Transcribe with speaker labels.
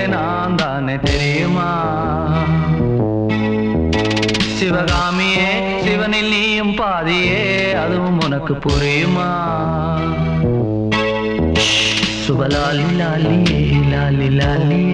Speaker 1: நான் தானே தெரியுமா? சிவகாமியே சிவனில் நீயும் பாதியே, அதுவும் உனக்கு புரியுமா? சுபலாலி லாலியே லாலி லாலி